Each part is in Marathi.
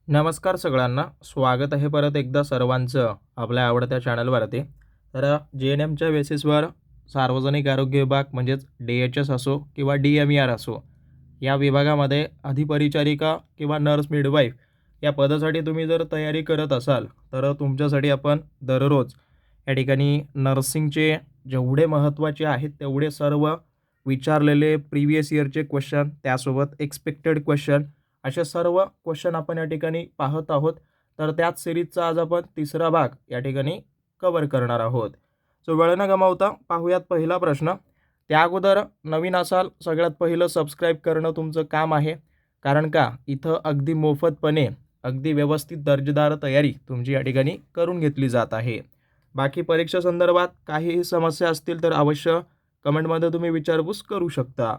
नमस्कार सगळ्यांना, स्वागत आहे परत एकदा सर्वांचं आपल्या आवडत्या चॅनलवरती. तर JNMच्या बेसिसवर सार्वजनिक आरोग्य विभाग म्हणजेच DHS असो किंवा DMER असो, या विभागामध्ये अधिपरिचारिका किंवा नर्स मिडवाईफ या पदासाठी तुम्ही जर तयारी करत असाल, तर तुमच्यासाठी आपण दररोज या ठिकाणी नर्सिंगचे जेवढे महत्त्वाचे आहेत तेवढे सर्व विचारलेले प्रिव्हियस इयरचे क्वेश्चन, त्यासोबत एक्सपेक्टेड क्वेश्चन, असे सर्व क्वेश्चन आपण या ठिकाणी पाहत आहोत. तर त्याच सिरीजचा आज आपण तिसरा भाग या ठिकाणी कव्हर करणार आहोत. सो वेळ न गमावता पाहूयात पहिला प्रश्न. त्या अगोदर नवीन असाल, सगळ्यात पहिलं सबस्क्राईब करणं तुमचं काम आहे. कारण का इथं अगदी मोफतपणे अगदी व्यवस्थित दर्जेदार तयारी तुमची या ठिकाणी करून घेतली जात आहे. बाकी परीक्षेसंदर्भात काहीही समस्या असतील तर अवश्य कमेंटमध्ये तुम्ही विचारपूस करू शकता.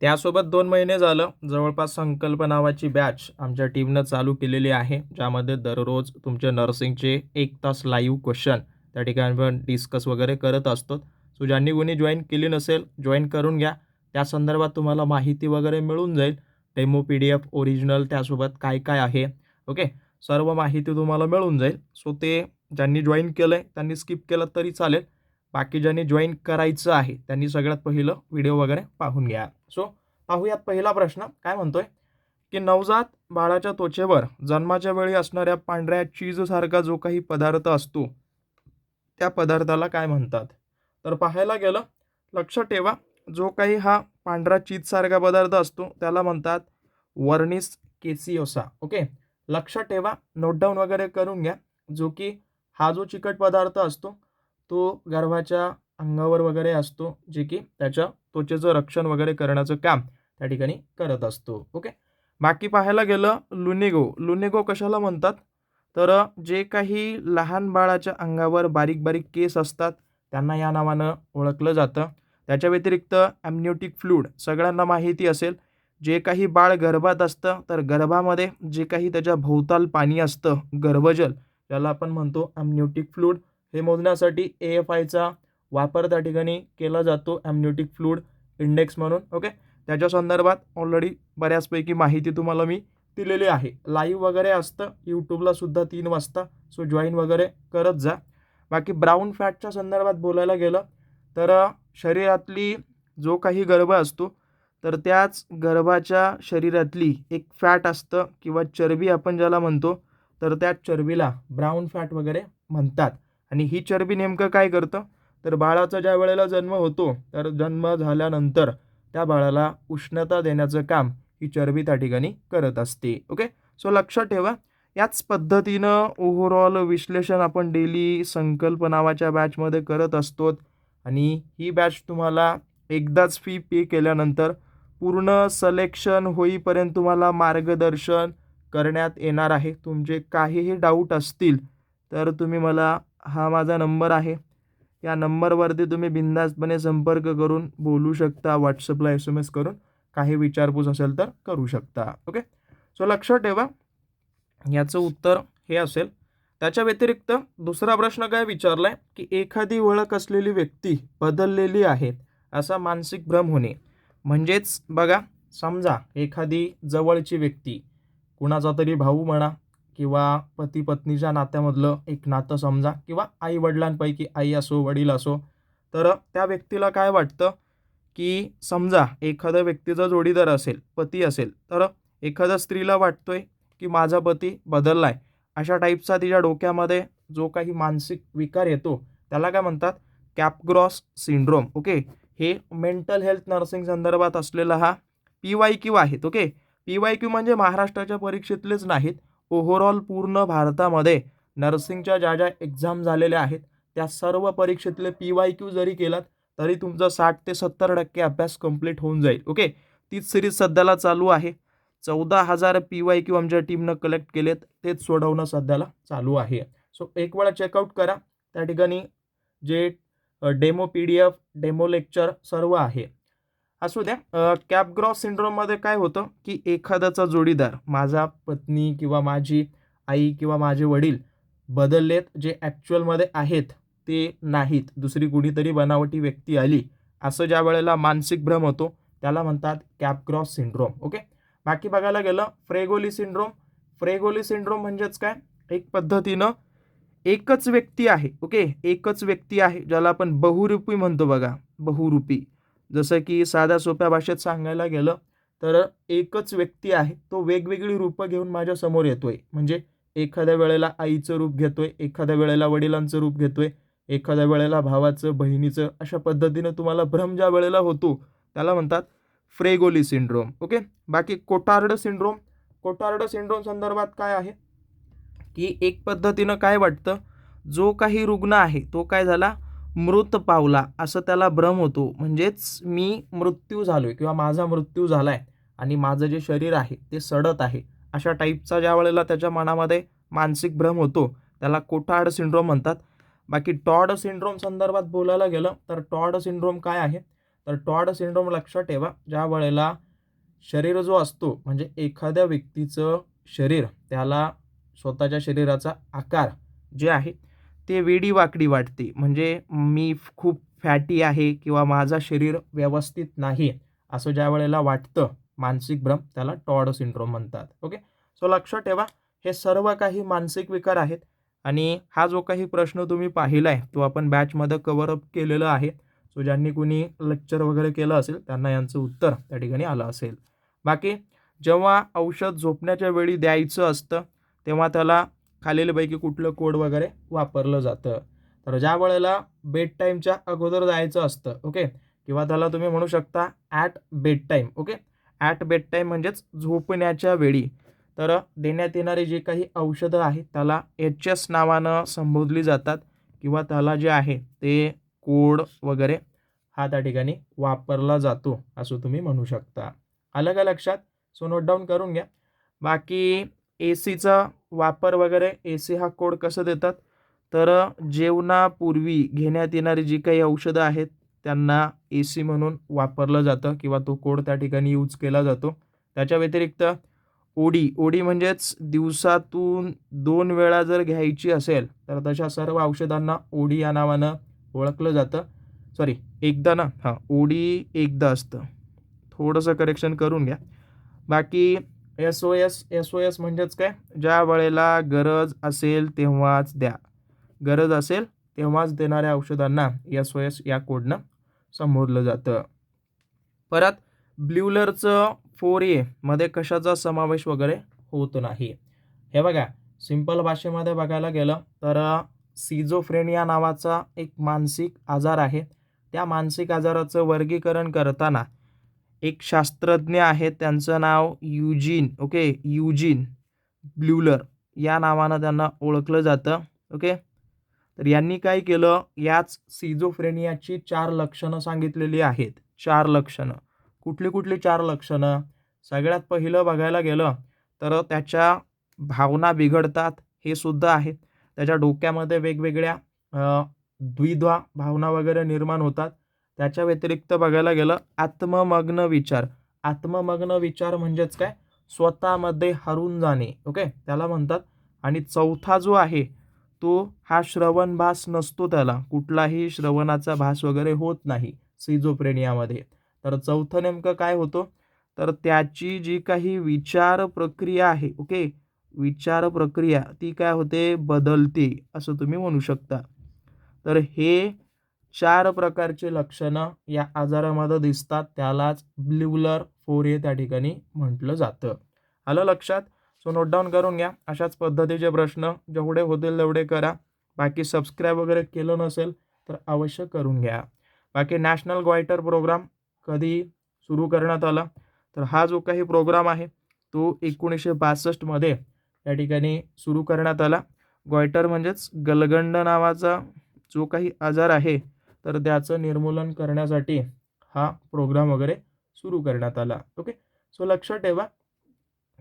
त्यासोबत 2 महिने झालं जवळपास संकल्प नावाची बॅच आमच्या टीमनं चालू केलेली आहे, ज्यामध्ये दररोज तुमचे नर्सिंगचे 1 तास लाईव्ह क्वेश्चन त्या ठिकाणी आपण डिस्कस वगैरे करत असतो. सो ज्यांनी कोणी जॉईन केली नसेल, जॉईन करून घ्या. त्या संदर्भात तुम्हाला माहिती वगैरे मिळून जाईल. डेमो PDF ओरिजिनल त्यासोबत काय काय आहे, ओके, सर्व माहिती तुम्हाला मिळून जाईल. सो ते ज्यांनी जॉईन केलं आहे त्यांनी स्किप केलं तरी चालेल. बाकी ज्यांनी जॉईन करायचं आहे त्यांनी सगळ्यात पहिलं व्हिडिओ वगैरे पाहून घ्या. सो पाहूयात पहिला प्रश्न काय म्हणतोय, की नवजात बाळाच्या त्वचेवर जन्माच्या वेळी असणाऱ्या पांढऱ्या चीजसारखा जो काही पदार्थ असतो त्या पदार्थाला काय म्हणतात. तर पाहायला गेलं, लक्षात ठेवा, जो काही हा पांढरा चीजसारखा पदार्थ असतो त्याला म्हणतात वर्निस केसिओसा. ओके, लक्षात ठेवा, नोट डाऊन वगैरे करून घ्या. जो की हा जो चिकट पदार्थ असतो तो गर्भाच्या अंगावर वगैरे असतो, जे की त्याच्या त्वचेचं रक्षण वगैरे करण्याचं काम त्या ठिकाणी करत असतो. ओके, बाकी पाहायला गेलं, लुनेगो कशाला म्हणतात, तर जे काही लहान बाळाच्या अंगावर बारीक बारीक केस असतात त्यांना या नावानं ओळखलं जातं. त्याच्या व्यतिरिक्त ॲम्निओटिक फ्लूइड सगळ्यांना माहिती असेल. जे काही बाळ गर्भात असतं तर गर्भामध्ये जे काही त्याच्या भोवताल पाणी असतं, गर्भजल, त्याला आपण म्हणतो ॲम्निओटिक फ्लूइड. हे मोजण्यासाठी AFIचा वापर त्या ठिकाणी केला जातो, ॲम्निओटिक फ्लूइड इंडेक्स म्हणून. ओके, त्याच्या संदर्भात ऑलरेडी बऱ्याचपैकी माहिती तुम्हाला मी दिलेली आहे. लाईव्ह वगैरे असतं यूट्यूबला सुद्धा 3 वाजता. सो जॉईन वगैरे करत जा. बाकी ब्राऊन फॅटच्या संदर्भात बोलायला गेलं तर शरीरातली जो काही गर्भ असतो तर त्याच गर्भाच्या शरीरातली एक फॅट असतं किंवा चरबी आपण ज्याला म्हणतो, तर त्या चरबीला ब्राऊन फॅट वगैरे म्हणतात. आणि ही चरबी नेमकं काय करतं, तर बाळाचा ज्या वेळेला जन्म होतो तर जन्म झाल्यानंतर त्या बाळाला उष्णता देण्याचं काम ही चरबी त्या ठिकाणी करत असते. ओके, सो लक्षात ठेवा, याच पद्धतीनं ओव्हरऑल विश्लेषण आपण डेली संकल्प नावाच्या बॅचमध्ये करत असतो. आणि ही बॅच तुम्हाला एकदाच फी पे केल्यानंतर पूर्ण सिलेक्शन होईपर्यंत तुम्हाला मार्गदर्शन करण्यात येणार आहे. तुमचे काहीही डाऊट असतील तर तुम्ही मला, हा माझा नंबर आहे, या नंबरवरती तुम्ही बिनधास्तपणे संपर्क करून बोलू शकता. व्हॉट्सअपला SMS करून काही विचारपूस असेल तर करू शकता. ओके, सो लक्षात ठेवा, याचं उत्तर हे असेल. त्याच्या व्यतिरिक्त दुसरा प्रश्न काय विचारलाय, की एखादी ओळख असलेली व्यक्ती बदललेली आहे असा मानसिक भ्रम होणे. म्हणजेच बघा, समजा एखादी जवळची व्यक्ती, कुणाचा तरी भाऊ म्हणा किंवा पती पत्नीच्या नात्यामधलं एक नातं समजा, किंवा आई वडिलांपैकी आई असो वडील असो, तर त्या व्यक्तीला काय वाटतं, की समजा एखाद्या व्यक्तीचा जोडीदार असेल, पती असेल, तर एखाद्या स्त्रीला वाटतोय की माझा पती बदललाय. अशा टाईपचा तिच्या डोक्यामध्ये जो काही मानसिक विकार येतो त्याला काय म्हणतात, कॅपग्रॉस सिंड्रोम. ओके, हे मेंटल हेल्थ नर्सिंग संदर्भात असलेला हा PYQ आहेत. ओके, PYQ म्हणजे महाराष्ट्राच्या परीक्षेतलेच नाहीत, ओव्हरऑल पूर्ण भारतामध्ये नर्सिंगच्या ज्या ज्या एक्झाम झालेल्या आहेत त्या सर्व परीक्षेतले PYQ जरी केलात तरी तुमचा 60 ते 70% अभ्यास कंप्लीट होऊन जाईल. ओके, तीच सिरीज सध्याला चालू आहे. 14,000 PYQ आमच्या टीमनं कलेक्ट केलेत, तेच सोडवणं सध्याला चालू आहे. सो एक वेळा चेकआउट करा. त्या ठिकाणी जे डेमो PDF, डेमो लेक्चर सर्व आहे. असू द्या, कॅपग्रॉस सिंड्रोममध्ये काय होतं, की एखाद्याचा जोडीदार, माझा पत्नी किंवा माझी आई किंवा माझे वडील बदललेत, जे ॲक्च्युअलमध्ये आहेत ते नाहीत, दुसरी कुणीतरी बनावटी व्यक्ती आली, असं ज्या वेळेला मानसिक भ्रम होतो त्याला म्हणतात कॅपग्रॉस सिंड्रोम. ओके, बाकी बघायला गेलं फ्रेगोली सिंड्रोम. फ्रेगोली सिंड्रोम म्हणजेच काय, एक पद्धतीनं एकच व्यक्ती आहे, ओके, एकच व्यक्ती आहे ज्याला आपण बहुरूपी म्हणतो बघा, बहुरूपी. जसं की साध्या सोप्या भाषेत सांगायला गेलं तर एकच व्यक्ती आहे, तो वेगवेगळी रूपं घेऊन माझ्या समोर येतोय. म्हणजे एखाद्या वेळेला आईचं रूप घेतोय, एखाद्या वेळेला वडिलांचं रूप घेतोय, एखाद्या वेळेला भावाचं, बहिणीचं, अशा पद्धतीनं तुम्हाला भ्रम ज्या वेळेला होतो त्याला म्हणतात फ्रेगोली सिंड्रोम, ओके. बाकी कोटार्ड सिंड्रोम. कोटार्ड सिंड्रोम संदर्भात काय आहे की एक पद्धतीनं काय वाटतं, जो काही रुग्ण आहे तो काय झाला, मृत पावला, असं त्याला भ्रम होतो. म्हणजेच मी मृत्यू झालोय किंवा माझा मृत्यू झालाय आणि माझं जे शरीर आहे ते सडत आहे, अशा टाईपचा ज्या वेळेला त्याच्या मनामध्ये मानसिक भ्रम होतो त्याला कोटार्ड सिंड्रोम म्हणतात. बाकी टॉड सिंड्रोम संदर्भात बोलायला गेलं तर टॉड सिंड्रोम काय आहे, तर टॉड सिंड्रोम लक्षात ठेवा, ज्या वेळेला शरीर जो असतो म्हणजे एखाद्या व्यक्तीचं शरीर, त्याला स्वतःच्या शरीराचा आकार जे आहे ते वेडीवाकडी वाटते. म्हणजे मी खूप फॅटी आहे किंवा माझं शरीर व्यवस्थित नाही, असं ज्या वेळेला वाटतं मानसिक भ्रम, त्याला टॉड सिंड्रोम म्हणतात, ओके. सो लक्षात ठेवा, हे सर्व काही मानसिक विकार आहेत. आणि हा जो काही प्रश्न तुम्ही पाहिला आहे तो आपण बॅचमध्ये कव्हर अप केलेला आहे. सो ज्यांनी कुणी लेक्चर वगैरे केलं असेल त्यांना यांचं उत्तर त्या ठिकाणी आलं असेल. बाकी जेव्हा औषध झोपण्याच्या वेळी द्यायचं असतं तेव्हा त्याला खालीलपैकी कुठलं कोड वगैरे वापरलं जातं, तर ज्या वेळेला बेड टाईमच्या अगोदर जायचं असतं, ओके, किंवा त्याला तुम्ही म्हणू शकता at bed time, okay. At bed time म्हणजेच झोपण्याच्या वेळी, तर देण्यात येणारी जी काही औषधं आहेत त्याला HS नावानं संबोधली जातात किंवा त्याला जे आहे ते कोड वगैरे हा त्या ठिकाणी वापरला जातो असं तुम्ही म्हणू शकता. आलं का लक्षात? सो नोट डाऊन करून घ्या. बाकी ACचा वापर वगैरे, AC हा कोड कसं देतात, तर जेवणापूर्वी घेण्यात येणारी जी काही औषधं आहेत त्यांना AC म्हणून वापरलं जातं किंवा तो कोड त्या ठिकाणी यूज केला जातो. त्याच्या व्यतिरिक्त ओडी म्हणजेच दिवसातून 2 वेळा जर घ्यायची असेल तर तशा सर्व औषधांना ओडी या नावानं ओळखलं जातं. सॉरी, एकदा ना, हां, ओडी एकदा असतं, थोडंसं करेक्शन करून घ्या. बाकी SOS म्हणजेच काय, ज्या वेळेला गरज असेल तेव्हाच द्या, गरज असेल तेव्हाच देणाऱ्या औषधांना SOS या कोडनं संबोधलं जातं. परत ब्ल्यूलरचं 4A मध्ये कशाचा समावेश वगैरे होत नाही. हे बघा, सिंपल भाषेमध्ये बघायला गेलं तर सिझोफ्रेनिया नावाचा एक मानसिक आजार आहे. त्या मानसिक आजाराचं वर्गीकरण करताना एक शास्त्रज्ञ आहेत, त्यांचं नाव युजीन, ओके, युजीन ब्ल्यूलर या नावानं त्यांना ओळखलं जातं, ओके. तर यांनी काय केलं, याच सिझोफ्रेनियाची 4 लक्षणं सांगितलेली आहेत. 4 लक्षणं. कुठली कुठली 4 लक्षणं? सगळ्यात पहिलं बघायला गेलं तर त्याच्या भावना बिघडतात, हे सुद्धा आहे. त्याच्या डोक्यामध्ये वेगवेगळ्या द्विधा भावना वगैरे निर्माण होतात. त्याच्या व्यतिरिक्त बघायला गेलं आत्ममग्न विचार. आत्ममग्न विचार म्हणजेच काय, स्वतःमध्ये हरवून जाणे, ओके, त्याला म्हणतात. आणि चौथा जो आहे तो हा श्रवणभास नसतो, त्याला कुठलाही श्रवणाचा भास वगैरे होत नाही सिझोफ्रेनियामध्ये. तर चौथं नेमकं काय होतं, तर त्याची जी काही विचार प्रक्रिया आहे, ओके, विचार प्रक्रिया ती काय होते, बदलते, असं तुम्ही म्हणू शकता. तर हे 4 प्रकारचे लक्षणं या आजारामध्ये दिसतात, त्यालाच ब्ल्यूलर 4A त्या ठिकाणी म्हटलं जातं. आलं लक्षात? सो नोट डाऊन करून घ्या. अशाच पद्धतीचे प्रश्न जेवढे होतील तेवढे करा. बाकी सबस्क्राईब वगैरे केलं नसेल तर अवश्य करून घ्या. बाकी नॅशनल ग्वायटर प्रोग्राम कधी सुरू करण्यात आला, तर हा जो काही प्रोग्राम आहे तो 1962 मध्ये या ठिकाणी सुरू करण्यात आला. ग्वायटर म्हणजेच गलगंड नावाचा जो काही आजार आहे तर त्याचं निर्मूलन करण्यासाठी हा प्रोग्राम वगैरे सुरू करण्यात आला, ओके. सो लक्षात ठेवा.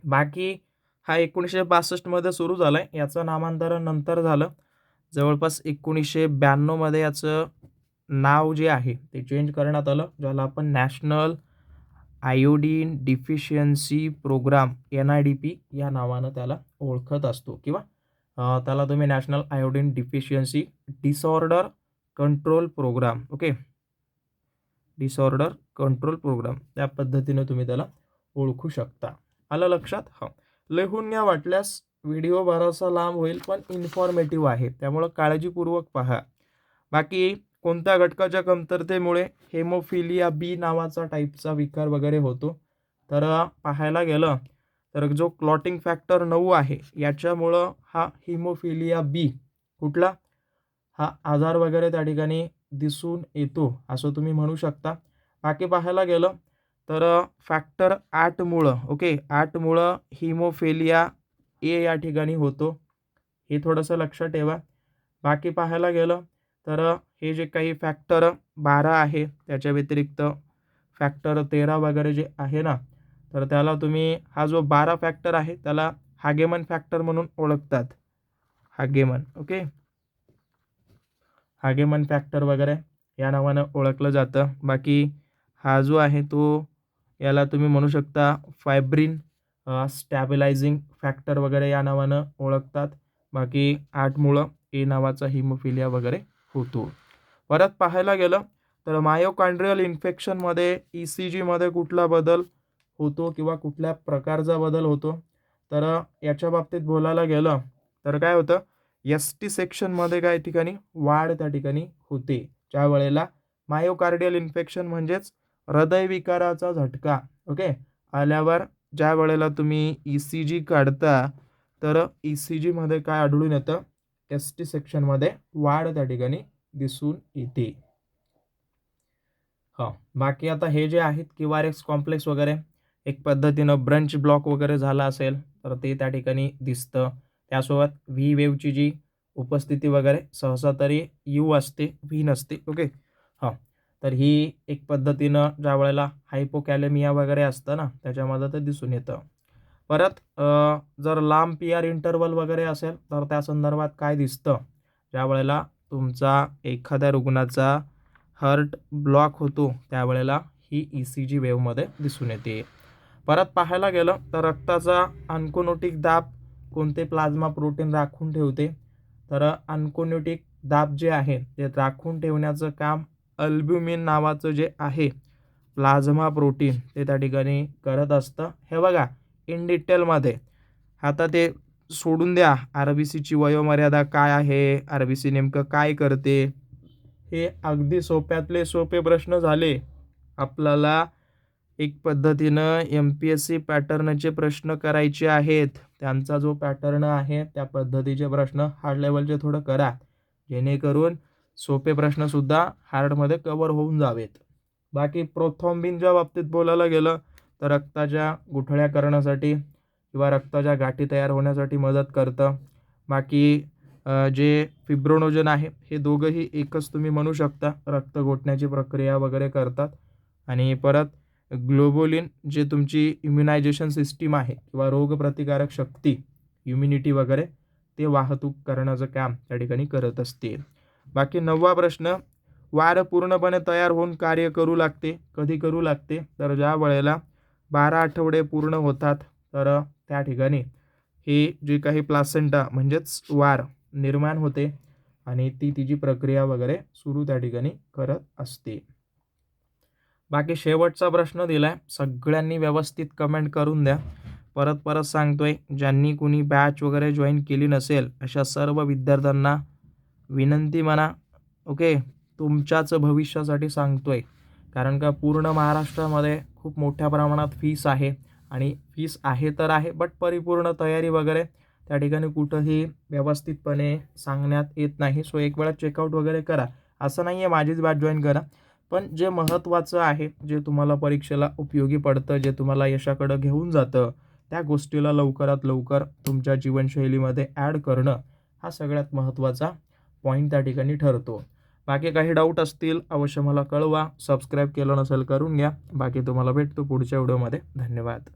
बाकी हा 1962 मध्ये सुरू झाला आहे, याचं नामांतरण नंतर झालं. जवळपास 1992 मध्ये याचं नाव जे आहे ते चेंज करण्यात आलं, ज्याला आपण national iodine deficiency programme NIDP या नावानं त्याला ओळखत असतो किंवा त्याला तुम्ही national iodine deficiency disorder control programme, okay, disorder control programme त्या पद्धतीने तुम्ही त्याला ओळखू शकता. आलं लक्षात? हां. लिहून घ्या वाटल्यास. व्हिडिओ बराचसा लांब होईल पण इन्फॉर्मेटिव्ह आहे, त्यामुळं काळजीपूर्वक पहा. बाकी कोणत्या घटकाच्या कमतरतेमुळे हेमोफिलिया बी नावाचा टाईपचा विकार वगैरे होतो? तर पाहायला गेलं तर जो क्लॉटिंग फॅक्टर 9 आहे याच्यामुळं हा हिमोफिलिया बी कुठला हा आजार वगैरे त्या ठिकाणी दिसून येतो असं तुम्ही म्हणू शकता. बाकी पाहायला गेलं तर फॅक्टर 8 मुळं ओके 8 मुळं हिमोफिलिया ए या ठिकाणी होतो. हे थोडंसं लक्षात ठेवा. बाकी पाहायला गेलं तर हे जे काही फॅक्टर 12 आहे त्याच्या व्यतिरिक्त फॅक्टर 13 वगैरे जे आहे ना, तर त्याला तुम्ही हा जो 12 फॅक्टर आहे त्याला हागेमन फॅक्टर म्हणून ओळखतात. हागेमन ओके. हागेमन फॅक्टर वगैरे या नावानं ओळखलं जातं. बाकी हा जो आहे तो याला तुम्ही म्हणू शकता फायब्रिन स्टॅबिलायझिंग फॅक्टर वगैरे या नावानं ओळखतात. बाकी 8 मुळं ए नावाचा हिमोफिलिया वगैरे होतो. परत पाहायला गेलं तर मायोकार्डियल इन्फेक्शनमध्ये ECGमध्ये कुठला बदल होतो किंवा कुठल्या प्रकारचा बदल होतो? तर याच्या बाबतीत बोलायला गेलं तर काय होतं एस-टी सेक्शनमध्ये काही ठिकाणी वाढ त्या ठिकाणी होते. ज्यावेळेला मायोकार्डियल इन्फेक्शन म्हणजेच हृदयविकाराचा झटका ओके आल्यावर ज्या वेळेला तुम्ही ECG काढता तर ECGमध्ये काय आढळून येतं एस-टी सेक्शनमध्ये वाढ त्या ठिकाणी दिसून येते. हां, बाकी आता हे जे आहेत क्यूआरएक्स कॉम्प्लेक्स वगैरे एक पद्धतीनं ब्रंच ब्लॉक वगैरे झाला असेल तर ते त्या ठिकाणी दिसतं. त्यासोबत व्ही वेव्हची जी उपस्थिती वगैरे सहसा तरी यू असते, व्ही नसते. ओके. हां, तर ही एक पद्धतीनं ज्यावेळेला हायपोकॅलेमिया वगैरे असतं ना, त्याच्यामध्ये ते दिसून येतं. परत जर लांब पी-आर इंटरव्हल वगैरे असेल तर त्या संदर्भात काय दिसतं? ज्यावेळेला तुमचा एखाद्या रुग्णाचा हार्ट ब्लॉक होतो त्यावेळेला ही ECG वेव्हमध्ये दिसून येते. परत पाहायला गेलं तर रक्ताचा अन्कोनोटिक दाब कोणते प्लाझ्मा प्रोटीन राखून ठेवते? तर अन्कोन्योटिक दाब जे आहे ते राखून ठेवण्याचं काम अल्ब्युमिन नावाचं जे आहे प्लाझ्मा प्रोटीन ते त्या ठिकाणी करत असतं. हे बघा इन डिटेलमध्ये. आता ते सोडून द्या RBCची वयोमर्यादा काय आहे? RBC नेमकं काय करते? हे अगदी सोप्यातले सोपे प्रश्न झाले. आपल्याला एक पद्धतीनं MPSC पॅटर्नचे प्रश्न करायचे आहेत. त्यांचा जो पॅटर्न आहे त्या पद्धतीचे प्रश्न हार्ड लेव्हलचे थोडं करा. जेणेकरून सोपे प्रश्नसुद्धा हार्डमध्ये कव्हर होऊन जावेत. बाकी प्रोथ्रोम्बिनच्या बाबतीत बोलायला गेलं तर रक्ताच्या गुठळ्या करण्यासाठी किंवा रक्ताच्या गाठी तयार होण्यासाठी मदत करतं. बाकी जे फिब्रोनोजन आहे हे दोघंही एकच तुम्ही म्हणू शकता. रक्त गोठण्याची प्रक्रिया वगैरे करतात. आणि परत ग्लोबुलिन जे तुमची इम्युनायझेशन सिस्टीम आहे किंवा रोगप्रतिकारक शक्ती इम्युनिटी वगैरे ते वाहतूक करण्याचं काम त्या ठिकाणी करत असते. बाकी 9वा प्रश्न वाढ पूर्णपणे तयार होऊन कार्य करू लागते. कधी करू लागते? तर ज्या वेळेला 12 आठवडे पूर्ण होतात तर त्या ठिकाणी ही जी काही प्लासेंटा म्हणजेच वाढ निर्माण होते आणि ती तिची प्रक्रिया वगैरे सुरू त्या ठिकाणी करत असते. बाकी शेवटचा प्रश्न दिलाय. सगळ्यांनी व्यवस्थित कमेंट करून द्या. परत परत सांगतोय ज्यांनी कुणी बॅच वगैरे जॉईन केली नसेल अशा सर्व विद्यार्थ्यांना विनंती म्हणा ओके तुमच्याच भविष्यासाठी सांगतोय. कारण का पूर्ण महाराष्ट्रामध्ये खूप मोठ्या प्रमाणात फीस आहे आणि फीस आहे तर आहे बट परिपूर्ण तयारी वगैरे त्या ठिकाणी कुठंही व्यवस्थितपणे सांगण्यात येत नाही. सो एक वेळा चेकआउट वगैरे करा. असं नाही आहे माझीच बॅच जॉईन करा. पण जे महत्त्वाचं आहे, जे तुम्हाला परीक्षेला उपयोगी पडतं, जे तुम्हाला यशाकडं घेऊन जातं, त्या गोष्टीला लवकरात लवकर तुमच्या जीवनशैलीमध्ये ॲड करणं हा सगळ्यात महत्त्वाचा पॉईंट त्या ठिकाणी ठरतो. बाकी काही डाऊट असतील अवश्य मला कळवा. सबस्क्राईब केलं नसेल करून घ्या. बाकी तुम्हाला भेटतो पुढच्या व्हिडिओमध्ये. धन्यवाद.